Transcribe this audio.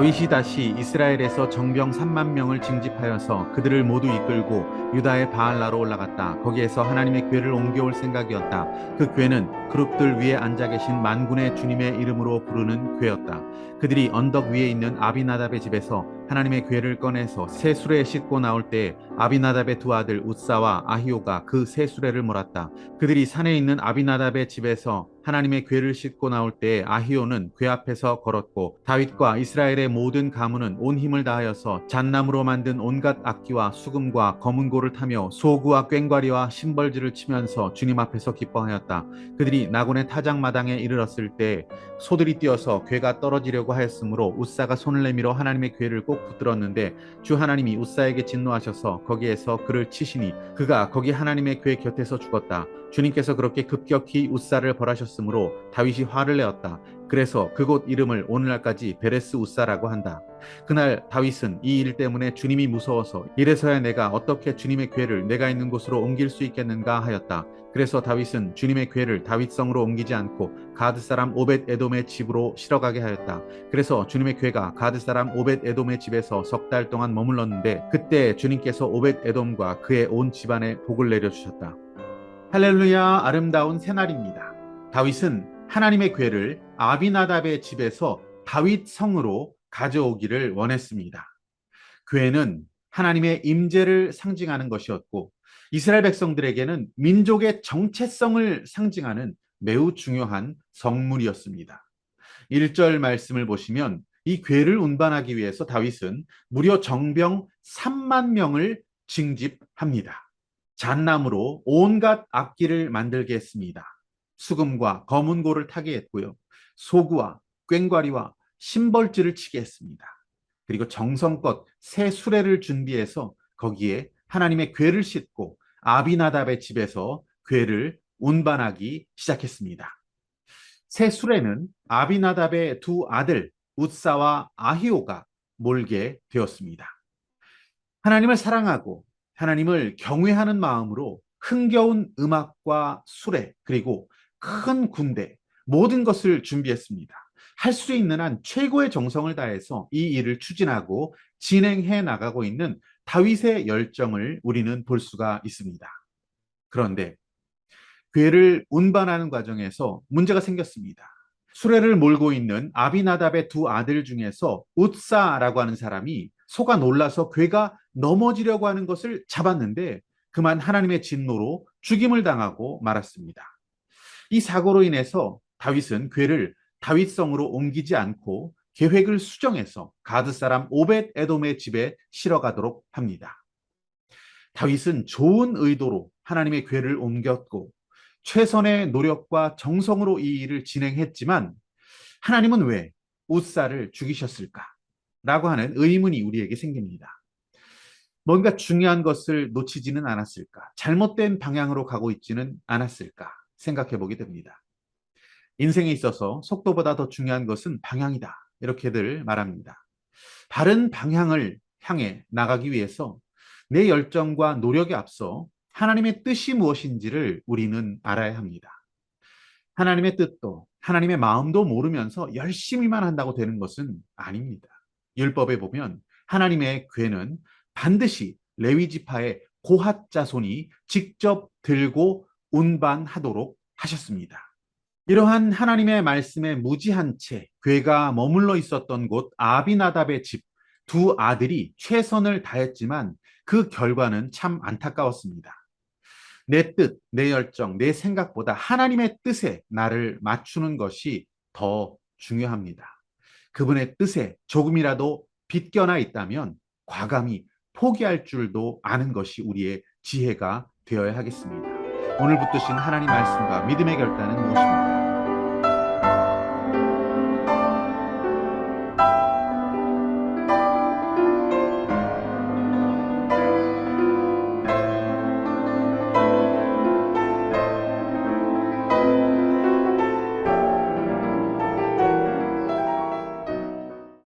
다윗이 다시 이스라엘에서 정병 3만 명을 징집하여서 그들을 모두 이끌고 유다의 바알라로 올라갔다. 거기에서 하나님의 궤를 옮겨올 생각이었다. 그 궤는 그룹들 위에 앉아 계신 만군의 주님의 이름으로 부르는 궤였다. 그들이 언덕 위에 있는 아비나답의 집에서 하나님의 궤를 꺼내서 새 수레에 싣고 나올 때 아비나답의 두 아들 웃사와 아히오가 그 새 수레를 몰았다. 그들이 산에 있는 아비나답의 집에서 하나님의 궤를 싣고 나올 때 아히오는 궤 앞에서 걸었고 다윗과 이스라엘의 모든 가문은 온 힘을 다하여서 잣나무로 만든 온갖 악기와 수금과 검은고를 타며 소구와 꽹과리와 심벌지를 치면서 주님 앞에서 기뻐하였다. 그들이 나곤의 타작마당에 이르렀을 때 소들이 뛰어서 궤가 떨어지려고 하였으므로 웃사가 손을 내밀어 하나님의 궤를 꼭 붙들었는데 주 하나님이 웃사에게 진노하셔서 거기에서 그를 치시니 그가 거기 하나님의 궤 곁에서 죽었다. 주님께서 그렇게 급격히 웃사를 벌하셨으므로 다윗이 화를 내었다. 그래서 그곳 이름을 오늘날까지 베레스 웃사라고 한다. 그날 다윗은 이 일 때문에 주님이 무서워서 이래서야 내가 어떻게 주님의 궤를 내가 있는 곳으로 옮길 수 있겠는가 하였다. 그래서 다윗은 주님의 궤를 다윗성으로 옮기지 않고 가드 사람 오벳 에돔의 집으로 실어가게 하였다. 그래서 주님의 궤가 가드 사람 오벳 에돔의 집에서 석 달 동안 머물렀는데 그때 주님께서 오벳 에돔과 그의 온 집안에 복을 내려주셨다. 할렐루야, 아름다운 새날입니다. 다윗은 하나님의 궤를 아비나답의 집에서 다윗 성으로 가져오기를 원했습니다. 궤는 하나님의 임재를 상징하는 것이었고 이스라엘 백성들에게는 민족의 정체성을 상징하는 매우 중요한 성물이었습니다. 1절 말씀을 보시면 이 궤를 운반하기 위해서 다윗은 무려 정병 3만 명을 징집합니다. 잣나무로 온갖 악기를 만들게 했습니다. 수금과 검은고를 타게 했고요. 소구와 꽹과리와 심벌지를 치게 했습니다. 그리고 정성껏 새 수레를 준비해서 거기에 하나님의 궤를 싣고 아비나답의 집에서 궤를 운반하기 시작했습니다. 새 수레는 아비나답의 두 아들 웃사와 아히오가 몰게 되었습니다. 하나님을 사랑하고 하나님을 경외하는 마음으로 흥겨운 음악과 수레 그리고 큰 군대 모든 것을 준비했습니다. 할 수 있는 한 최고의 정성을 다해서 이 일을 추진하고 진행해 나가고 있는 다윗의 열정을 우리는 볼 수가 있습니다. 그런데 궤를 운반하는 과정에서 문제가 생겼습니다. 수레를 몰고 있는 아비나답의 두 아들 중에서 웃사라고 하는 사람이 속아 놀라서 궤가 넘어지려고 하는 것을 잡았는데 그만 하나님의 진노로 죽임을 당하고 말았습니다. 이 사고로 인해서 다윗은 궤를 다윗성으로 옮기지 않고 계획을 수정해서 가드 사람 오벳 에돔의 집에 실어가도록 합니다. 다윗은 좋은 의도로 하나님의 궤를 옮겼고 최선의 노력과 정성으로 이 일을 진행했지만 하나님은 왜 웃사를 죽이셨을까? 라고 하는 의문이 우리에게 생깁니다. 뭔가 중요한 것을 놓치지는 않았을까? 잘못된 방향으로 가고 있지는 않았을까? 생각해 보게 됩니다. 인생에 있어서 속도보다 더 중요한 것은 방향이다. 이렇게들 말합니다. 바른 방향을 향해 나가기 위해서 내 열정과 노력에 앞서 하나님의 뜻이 무엇인지를 우리는 알아야 합니다. 하나님의 뜻도 하나님의 마음도 모르면서 열심히만 한다고 되는 것은 아닙니다. 율법에 보면 하나님의 궤는 반드시 레위 지파의 고핫 자손이 직접 들고 운반하도록 하셨습니다. 이러한 하나님의 말씀에 무지한 채 궤가 머물러 있었던 곳 아비나답의 집 두 아들이 최선을 다했지만 그 결과는 참 안타까웠습니다. 내 뜻, 내 열정, 내 생각보다 하나님의 뜻에 나를 맞추는 것이 더 중요합니다. 그분의 뜻에 조금이라도 빗겨나 있다면 과감히 포기할 줄도 아는 것이 우리의 지혜가 되어야 하겠습니다. 오늘 붙드신 하나님 말씀과 믿음의 결단은